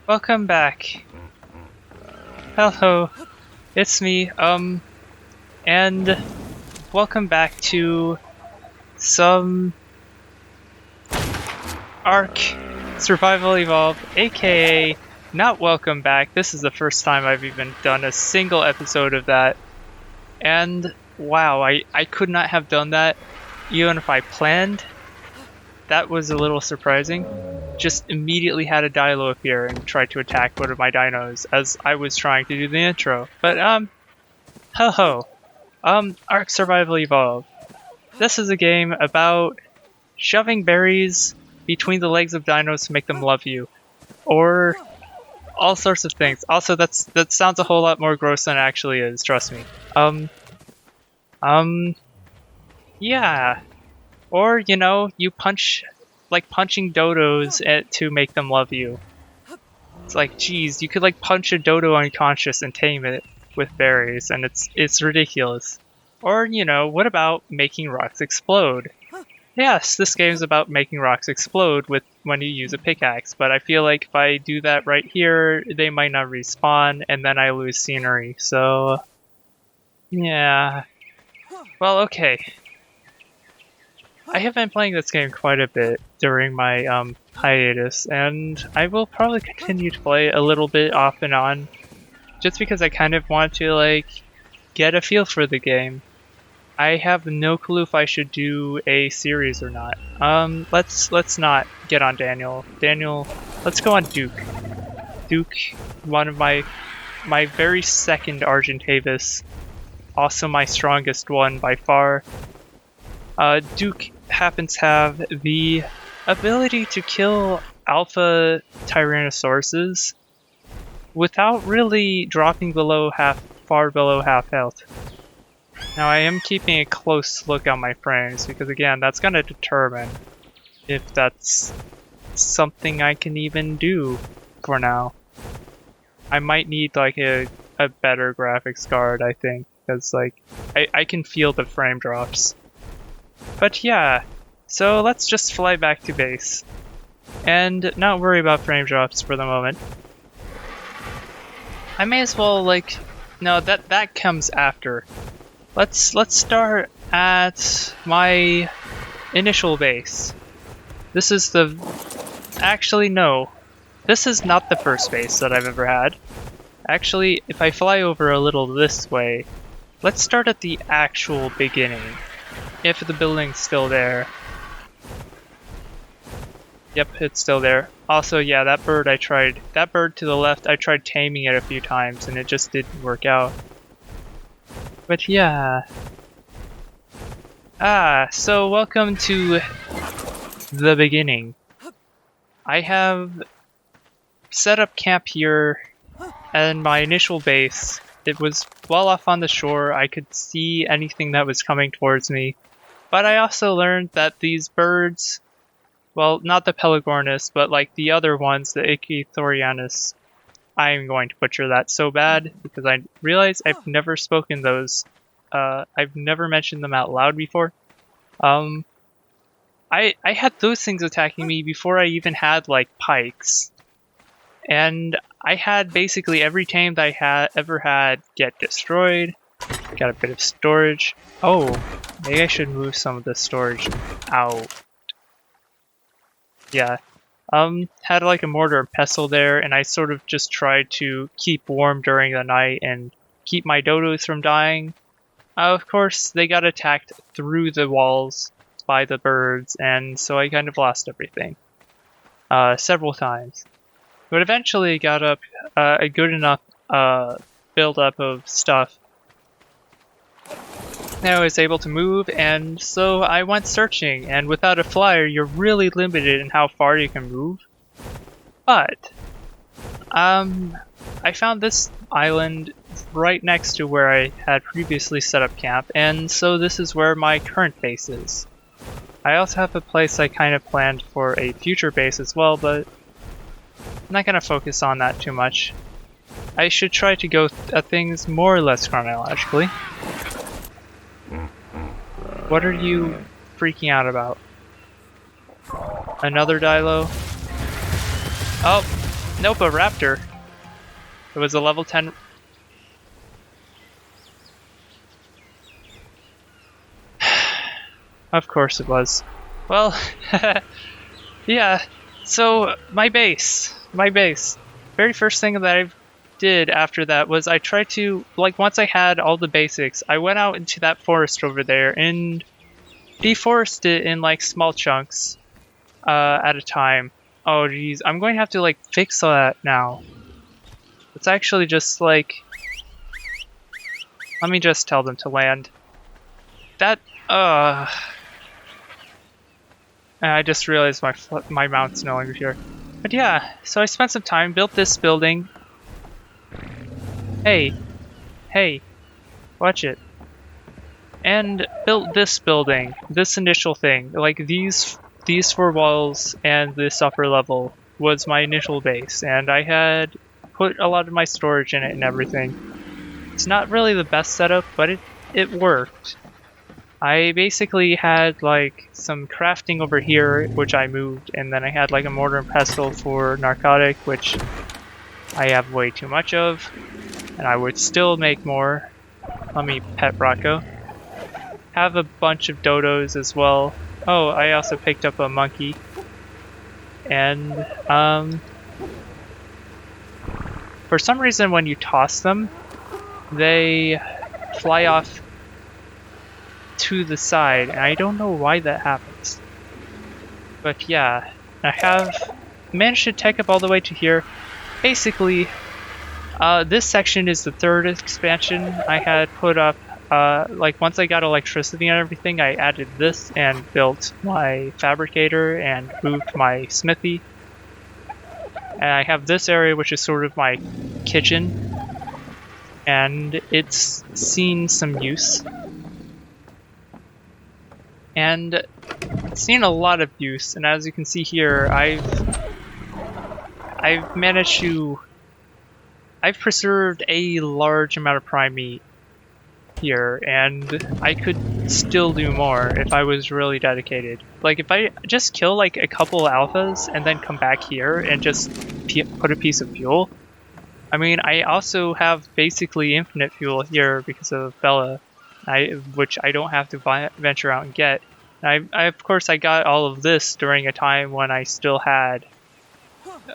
Welcome back. Hello, it's me, and welcome back to some ARK Survival Evolved, aka not welcome back. This is the first time I've even done a single episode of that, and wow, I could not have done that even if I planned. That was a little surprising. Just immediately had a dino appear and try to attack one of my dinos as I was trying to do the intro. But hello. ARK Survival Evolved. This is a game about shoving berries between the legs of dinos to make them love you. Or all sorts of things. Also, that sounds a whole lot more gross than it actually is, trust me. Yeah. Or, you know, you punch, like punching dodos to make them love you. It's like, geez, you could like punch a dodo unconscious and tame it with berries, and it's ridiculous. Or, you know, what about making rocks explode? Yes, this game's about making rocks explode when you use a pickaxe, but I feel like if I do that right here, they might not respawn, and then I lose scenery, so... yeah. Well, okay. I have been playing this game quite a bit during my hiatus, and I will probably continue to play a little bit off and on, just because I kind of want to like get a feel for the game. I have no clue if I should do a series or not. Let's not get on Daniel. Let's go on Duke. Duke, one of my very second Argentavis, also my strongest one by far. Duke happens to have the ability to kill alpha Tyrannosauruses without really dropping far below half health. Now I am keeping a close look on my frames because again, that's going to determine if that's something I can even do for now. I might need like a better graphics card, I think, because like I can feel the frame drops. But yeah, so let's just fly back to base and not worry about frame drops for the moment. I may as well like, no, that comes after. Let's start at my initial base. This is actually no, this is not the first base that I've ever had. Actually, if I fly over a little this way, let's start at the actual beginning. If the building's still there. Yep, it's still there. Also, yeah, that bird to the left, I tried taming it a few times and it just didn't work out. But yeah. So welcome to the beginning. I have set up camp here and my initial base. It was well off on the shore. I could see anything that was coming towards me. But I also learned that these birds, well, not the Pelagornis, but like the other ones, the Ichthyornis, I'm going to butcher that so bad because I realize I've never spoken those. I've never mentioned them out loud before. I had those things attacking me before I even had like pikes. And I had basically every tame that I ever had get destroyed. Got a bit of storage. Oh, maybe I should move some of the storage out. Yeah. Had like a mortar and pestle there, and I sort of just tried to keep warm during the night and keep my dodos from dying. Of course, they got attacked through the walls by the birds, and so I kind of lost everything. Several times. But eventually got up a good enough build-up of stuff. Now I was able to move, and so I went searching, and without a flyer, you're really limited in how far you can move. But, I found this island right next to where I had previously set up camp, and so this is where my current base is. I also have a place I kind of planned for a future base as well, but I'm not going to focus on that too much. I should try to go at things more or less chronologically. What are you freaking out about? Another Dilo? Oh, Nope, a raptor. It was a level 10. Of course it was. Well, yeah. So my base. Very first thing that I did after that was I tried to, like, once I had all the basics, I went out into that forest over there and deforested it in like small chunks at a time. Oh geez, I'm going to have to like fix that now. It's actually just like, let me just tell them to land. That I just realized my mount's no longer here. But yeah, so I spent some time, built this building. Hey, watch it. And built this building, this initial thing. Like these 4 walls and this upper level was my initial base, and I had put a lot of my storage in it and everything. It's not really the best setup, but it worked. I basically had like some crafting over here, which I moved, and then I had like a mortar and pestle for narcotic, which I have way too much of, and I would still make more. Let me pet Rocco. Have a bunch of dodos as well. Oh, I also picked up a monkey. And for some reason when you toss them, they fly off to the side, and I don't know why that happens. But yeah, I have managed to take up all the way to here. Basically, this section is the 3rd expansion I had put up. Like once I got electricity and everything, I added this and built my fabricator and moved my smithy. And I have this area which is sort of my kitchen, and it's seen some use. And seen a lot of use, and as you can see here, I've managed to, I've preserved a large amount of prime meat here, and I could still do more if I was really dedicated. Like if I just kill like a couple alphas and then come back here and just put a piece of fuel. I mean, I also have basically infinite fuel here because of Bella, which I don't have to venture out and get. And I of course I got all of this during a time when I still had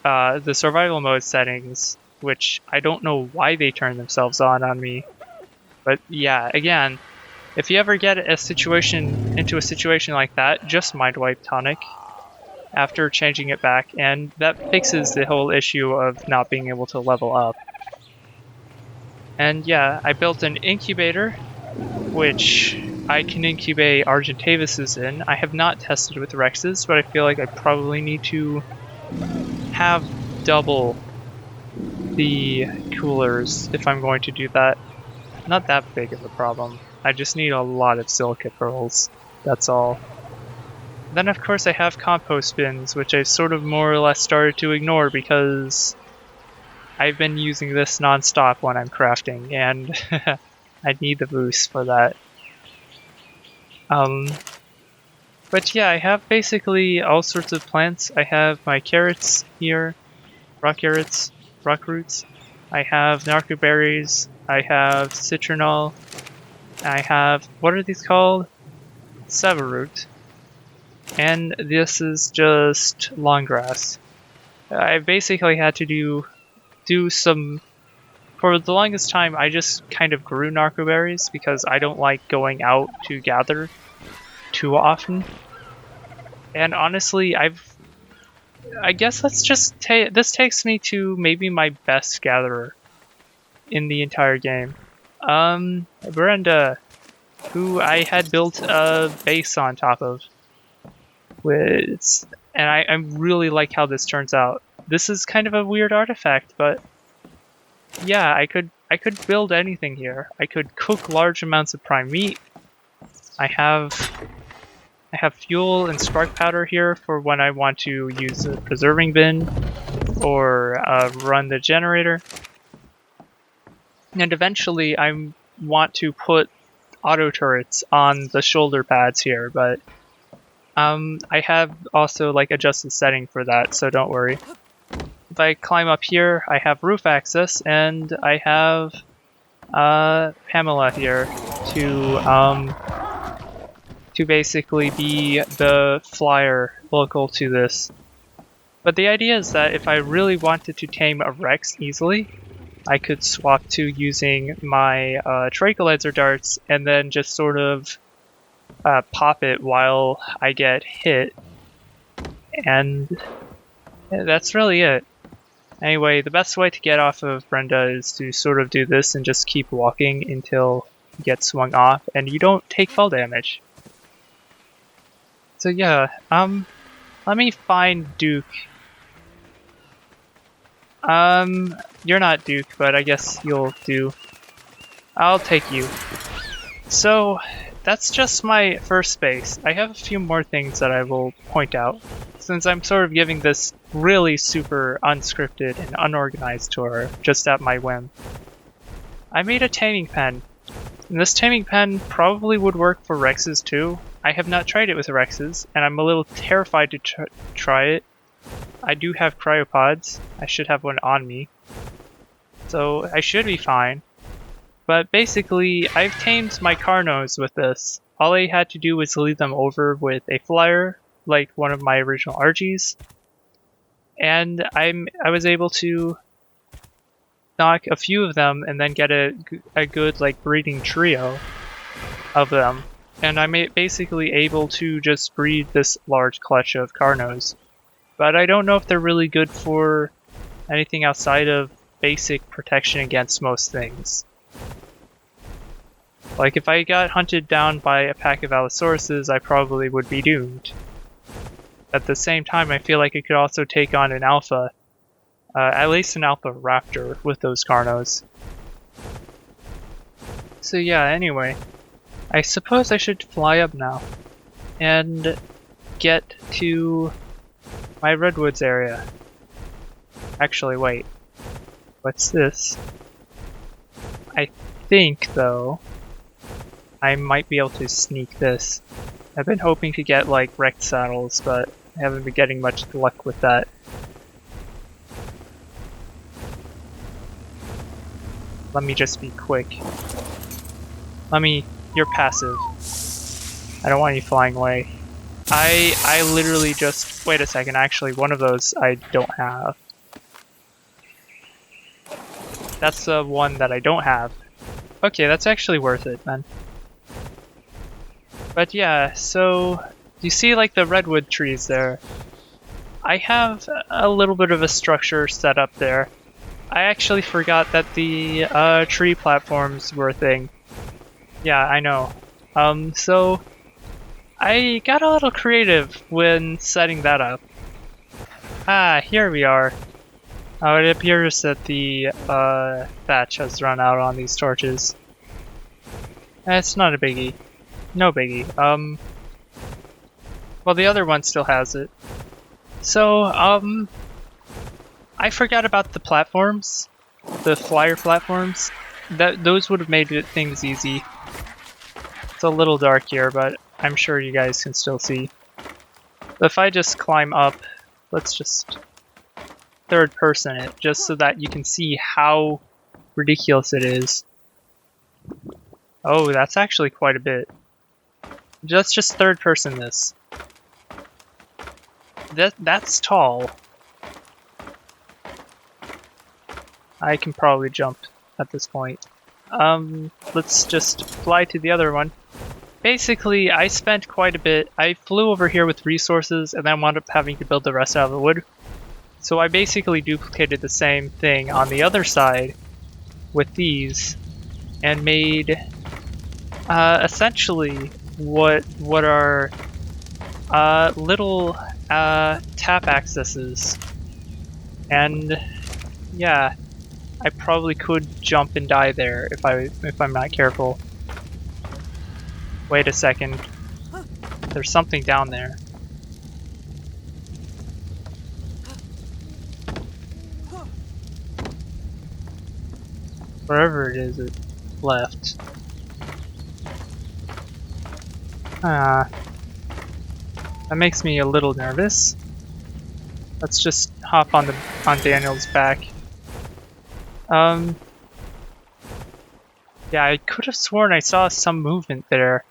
the survival mode settings, which I don't know why they turned themselves on me. But yeah, again, if you ever get into a situation like that, just mind wipe tonic after changing it back, and that fixes the whole issue of not being able to level up. And yeah, I built an incubator, which I can incubate Argentavises in. I have not tested with Rexes, but I feel like I probably need to have double the coolers if I'm going to do that. Not that big of a problem. I just need a lot of silica pearls, that's all. Then of course I have compost bins, which I sort of more or less started to ignore because I've been using this non-stop when I'm crafting, and I need the boost for that. But yeah, I have basically all sorts of plants. I have my carrots here, rock carrots, rock roots. I have narco berries. I have citronal. I have, what are these called? Savaroot. And this is just long grass. I basically had to do some, for the longest time I just kind of grew narco berries because I don't like going out to gather too often. And honestly, I guess let's just this takes me to maybe my best gatherer in the entire game. Brenda, who I had built a base on top of. And I really like how this turns out. This is kind of a weird artifact, but yeah, I could build anything here. I could cook large amounts of prime meat. I have fuel and spark powder here for when I want to use a preserving bin or run the generator. And eventually I want to put auto turrets on the shoulder pads here, but I have also like adjusted setting for that, so don't worry. if I climb up here, I have roof access, and I have Pamela here to basically be the flyer local to this. But the idea is that if I really wanted to tame a Rex easily, I could swap to using my tranquilizer darts and then just sort of pop it while I get hit. And that's really it. Anyway, the best way to get off of Brenda is to sort of do this and just keep walking until you get swung off and you don't take fall damage. So yeah, let me find Duke. You're not Duke, but I guess you'll do. I'll take you. So, that's just my first base. I have a few more things that I will point out, since I'm sort of giving this really super unscripted and unorganized tour just at my whim. I made a Taming Pen. And this Taming Pen probably would work for Rexes too. I have not tried it with Rexes, and I'm a little terrified to try it. I do have cryopods. I should have one on me. So I should be fine. But basically, I've tamed my Carnos with this. All I had to do was lead them over with a flyer, like one of my original RGs. And I was able to knock a few of them and then get a good like breeding trio of them. And I'm basically able to just breed this large clutch of Carnos. But I don't know if they're really good for anything outside of basic protection against most things. Like if I got hunted down by a pack of Allosauruses, I probably would be doomed. At the same time, I feel like I could also take on an alpha, at least an alpha raptor with those Carnos. So yeah, anyway, I suppose I should fly up now and get to my redwoods area. Actually, wait. What's this? I think, though, I might be able to sneak this. I've been hoping to get, like, wrecked saddles, but I haven't been getting much luck with that. Let me just be quick. You're passive. I don't want you flying away. I literally just, wait a second, actually one of those I don't have. That's the one that I don't have. Okay, that's actually worth it then. But yeah, so you see like the redwood trees there. I have a little bit of a structure set up there. I actually forgot that the tree platforms were a thing. Yeah, I know. So I got a little creative when setting that up. Ah, here we are. Oh, it appears that the thatch has run out on these torches. It's not a biggie. No biggie. Well, the other one still has it. So, I forgot about the platforms. The flyer platforms. Those would have made things easy. It's a little dark here, but I'm sure you guys can still see. If I just climb up, let's just third person it, just so that you can see how ridiculous it is. Oh, that's actually quite a bit. Let's just third person this. That's tall. I can probably jump at this point. Let's just fly to the other one. Basically, I spent quite a bit. I flew over here with resources and then wound up having to build the rest out of the wood. So I basically duplicated the same thing on the other side with these and made essentially what are little tap accesses. And yeah, I probably could jump and die there if I'm not careful. Wait a second. There's something down there. Wherever it is, it left. That makes me a little nervous. Let's just hop on Daniel's back. Yeah, I could have sworn I saw some movement there.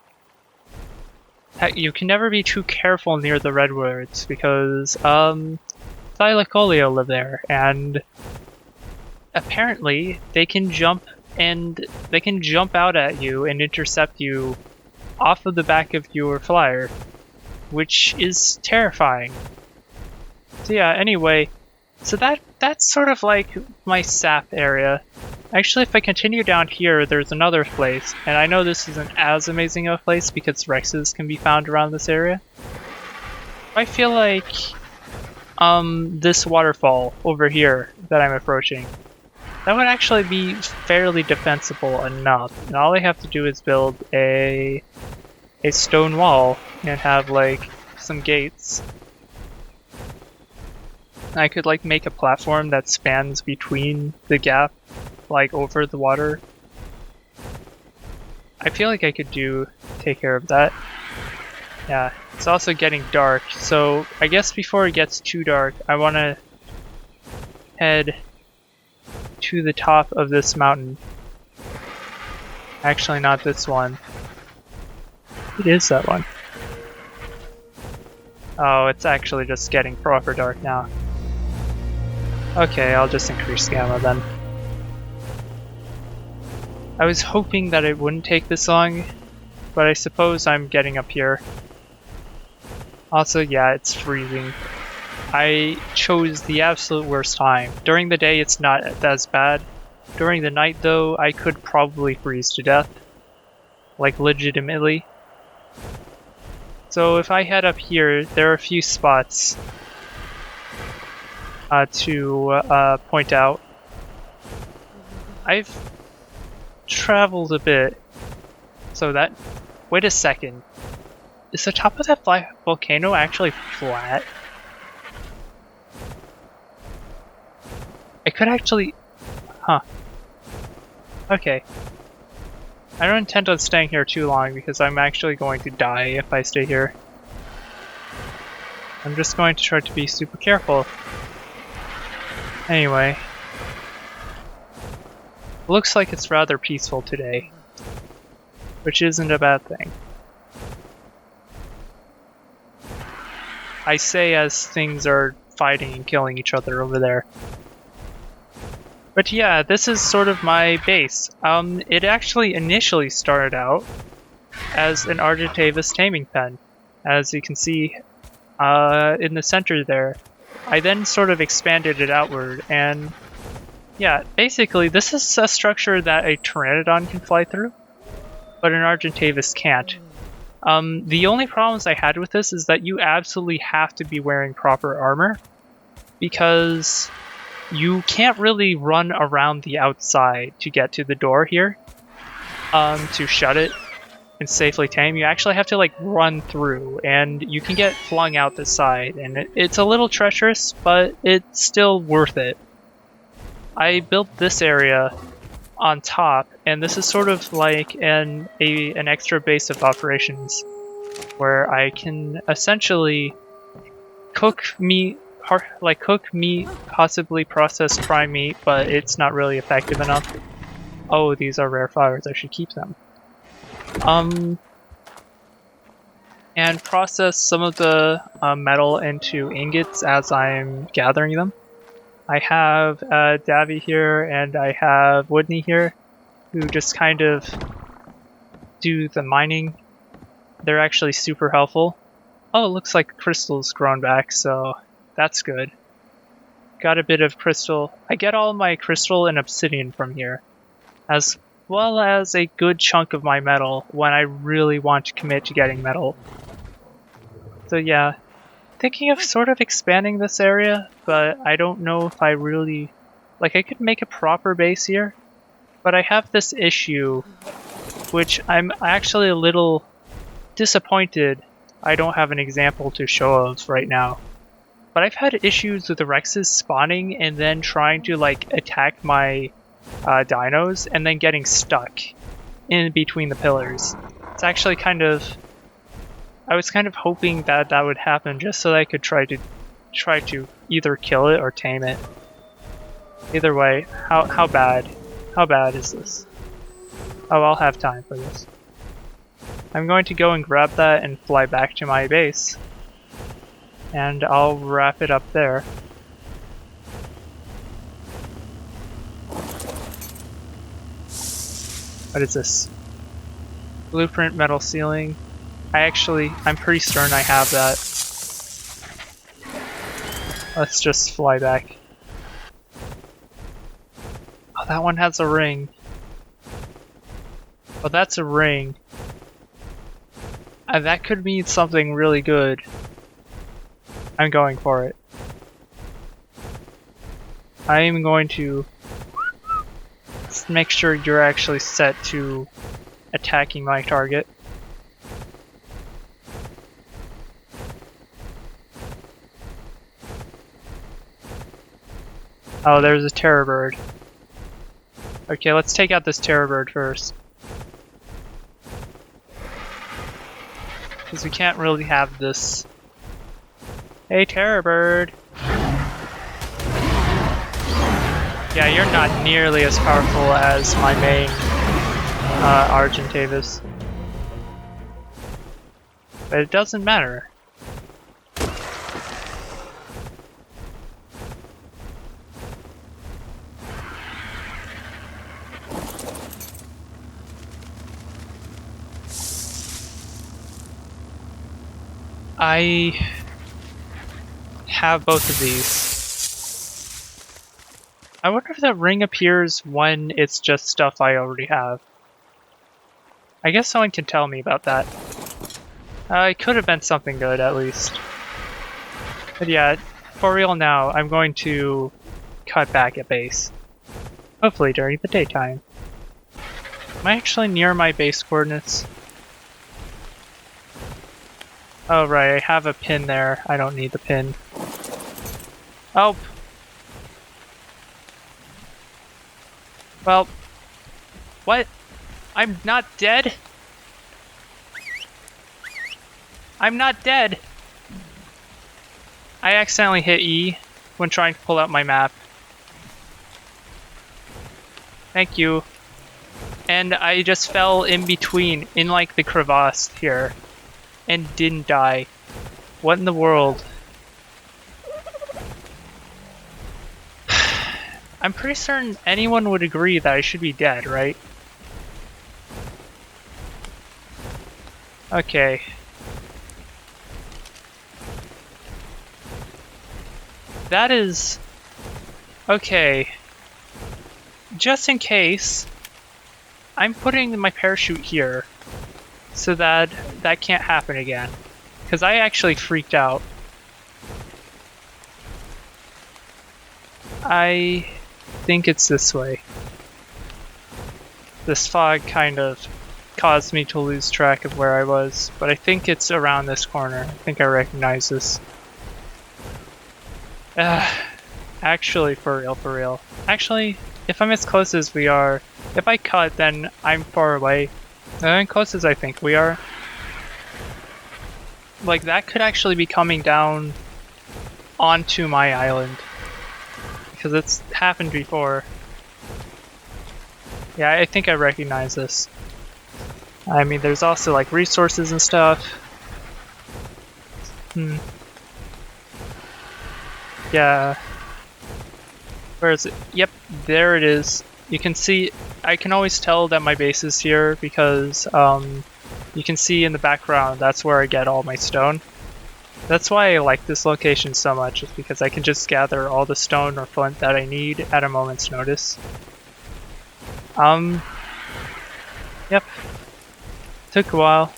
Heck, you can never be too careful near the redwoods because Thylacoleo live there, and apparently they can jump out at you and intercept you off of the back of your flyer, which is terrifying. So yeah, anyway, so that's sort of like my sap area. Actually, if I continue down here, there's another place, and I know this isn't as amazing of a place because Rexes can be found around this area. I feel like this waterfall over here that I'm approaching, that would actually be fairly defensible enough, and all I have to do is build a stone wall and have like some gates. I could like make a platform that spans between the gap, like over the water. I feel like I could take care of that. Yeah, it's also getting dark, so I guess before it gets too dark, I want to head to the top of this mountain. Actually, not this one. It is that one. Oh, it's actually just getting proper dark now. Okay, I'll just increase gamma then. I was hoping that it wouldn't take this long, but I suppose I'm getting up here. Also, yeah, it's freezing. I chose the absolute worst time. During the day, it's not as bad. During the night, though, I could probably freeze to death. Like, legitimately. So if I head up here, there are a few spots to point out. I've traveled a bit, so that... Wait a second. Is the top of that volcano actually flat? I could actually... Huh. Okay. I don't intend on staying here too long because I'm actually going to die if I stay here. I'm just going to try to be super careful. Anyway. Looks like it's rather peaceful today, which isn't a bad thing. I say as things are fighting and killing each other over there. But yeah, this is sort of my base. It actually initially started out as an Argentavis Taming Pen, as you can see in the center there. I then sort of expanded it outward, and yeah, basically this is a structure that a Pteranodon can fly through, but an Argentavis can't. The only problems I had with this is that you absolutely have to be wearing proper armor, because you can't really run around the outside to get to the door here, to shut it and safely tame. You actually have to like run through, and you can get flung out the side, and it's a little treacherous, but it's still worth it. I built this area on top, and this is sort of like an extra base of operations where I can essentially cook meat, possibly process prime meat, but it's not really effective enough. Oh, these are rare flowers, I should keep them. And process some of the metal into ingots as I'm gathering them. I have Davy here, and I have Woodney here, who just kind of do the mining. They're actually super helpful. Oh, it looks like crystal's grown back, so that's good. Got a bit of crystal. I get all my crystal and obsidian from here, as well as a good chunk of my metal when I really want to commit to getting metal. So yeah, thinking of sort of expanding this area, but I don't know if I really... Like, I could make a proper base here, but I have this issue, which I'm actually a little disappointed I don't have an example to show of right now. But I've had issues with the Rexes spawning and then trying to like attack my dinos and then getting stuck in between the pillars. It's actually kind of... I was kind of hoping that that would happen just so that I could try to try to either kill it or tame it. Either way, how bad? How bad is this? Oh, I'll have time for this. I'm going to go and grab that and fly back to my base. And I'll wrap it up there. What is this? Blueprint metal ceiling. I'm pretty certain I have that. Let's just fly back. Oh, that one has a ring. Oh, that's a ring. That could mean something really good. I'm going for it. I'm going to make sure you're actually set to attacking my target. Oh, there's a terror bird. Okay, let's take out this terror bird first. Because we can't really have this. Hey, terror bird! Yeah, you're not nearly as powerful as my main Argentavis. But it doesn't matter. I have both of these. I wonder if that ring appears when it's just stuff I already have. I guess someone can tell me about that. It could have been something good, at least. But yeah, for real now, I'm going to cut back at base. Hopefully during the daytime. Am I actually near my base coordinates? Oh right, I have a pin there. I don't need the pin. Oh! Well... What? I'm not dead? I'm not dead! I accidentally hit E when trying to pull out my map. Thank you. And I just fell in between, in like the crevasse here. And didn't die. What in the world? I'm pretty certain anyone would agree that I should be dead, right? Okay. That is... Okay. Just in case, I'm putting my parachute here. So that can't happen again. Because I actually freaked out. I think it's this way. This fog kind of caused me to lose track of where I was, but I think it's around this corner. I think I recognize this. Actually, for real. Actually, if I'm as close as we are, if I cut, then I'm far away. As close as I think we are. Like, that could actually be coming down onto my island. Because it's happened before. Yeah, I think I recognize this. I mean, there's also, like, resources and stuff. Yeah. Where is it? Yep, there it is. You can see, I can always tell that my base is here because you can see in the background that's where I get all my stone. That's why I like this location so much, is because I can just gather all the stone or flint that I need at a moment's notice. Yep. Took a while.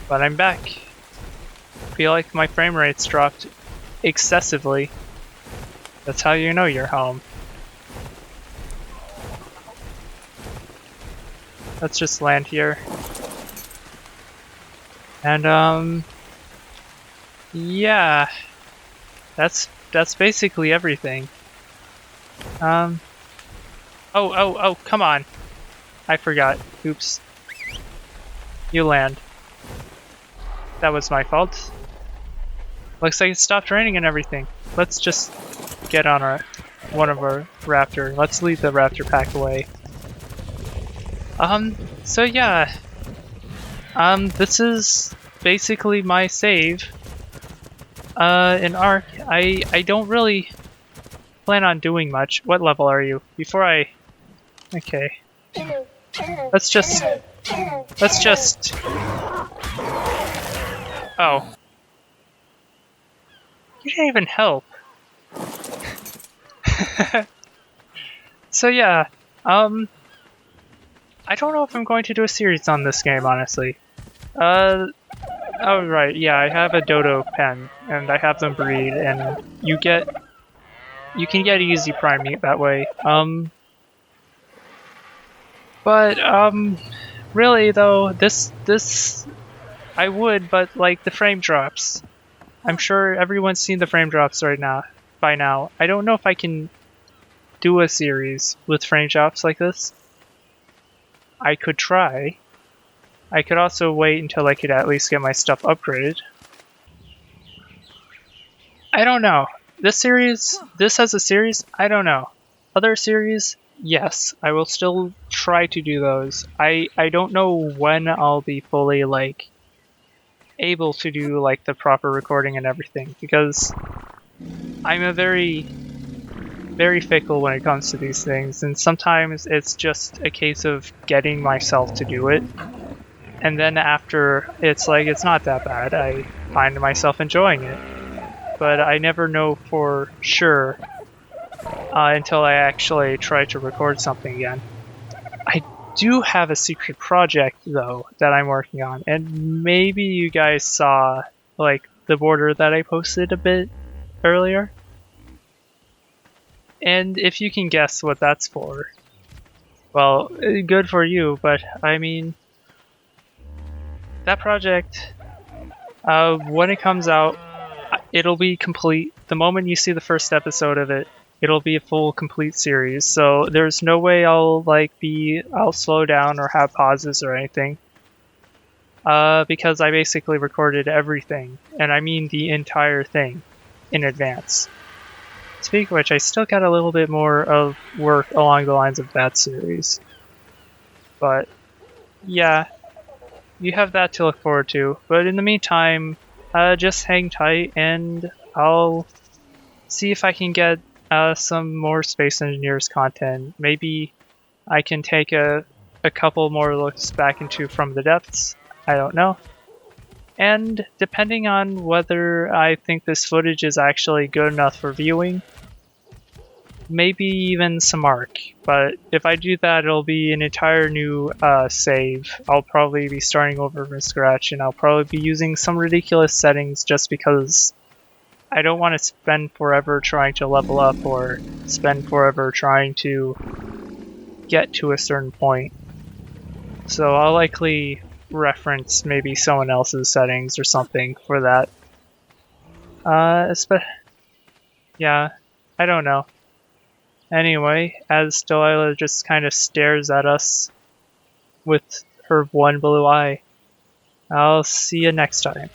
But I'm back. Feel like my frame rate's dropped excessively. That's how you know you're home. Let's just land here. And yeah. That's basically everything. Oh, come on. I forgot. Oops. You land. That was my fault. Looks like it stopped raining and everything. Let's just get on one of our raptor. Let's lead the raptor pack away. So yeah. This is basically my save. In ARK. I don't really plan on doing much. What level are you? Okay. Let's just... Oh. You didn't even help. So yeah, I don't know if I'm going to do a series on this game, honestly. Oh right, yeah, I have a dodo pen, and I have them breed, and you can get easy prime meat that way. Really though, this I would, but like the frame drops. I'm sure everyone's seen the frame drops by now. I don't know if I can do a series with frame drops like this. I could try. I could also wait until I could at least get my stuff upgraded. I don't know. This has a series? I don't know. Other series? Yes, I will still try to do those. I don't know when I'll be fully, like, able to do, like, the proper recording and everything, because I'm a very fickle when it comes to these things, and sometimes it's just a case of getting myself to do it. And then after, it's like, it's not that bad. I find myself enjoying it. But I never know for sure until I actually try to record something again. I do have a secret project, though, that I'm working on. And maybe you guys saw, like, the border that I posted a bit earlier. And if you can guess what that's for, well, good for you, but I mean... That project, when it comes out, it'll be complete. The moment you see the first episode of it, it'll be a full, complete series. So there's no way I'll slow down or have pauses or anything. Because I basically recorded everything, and I mean the entire thing, in advance. Speaking of which, I still got a little bit more of work along the lines of that series. But, yeah. You have that to look forward to, but in the meantime, just hang tight and I'll see if I can get some more Space Engineers content. Maybe I can take a couple more looks back into From the Depths. I don't know. And depending on whether I think this footage is actually good enough for viewing, maybe even some ARK, but if I do that, it'll be an entire new save. I'll probably be starting over from scratch, and I'll probably be using some ridiculous settings just because I don't want to spend forever trying to level up or spend forever trying to get to a certain point. So I'll likely reference maybe someone else's settings or something for that. Yeah, I don't know. Anyway, as Delilah just kind of stares at us with her one blue eye, I'll see you next time.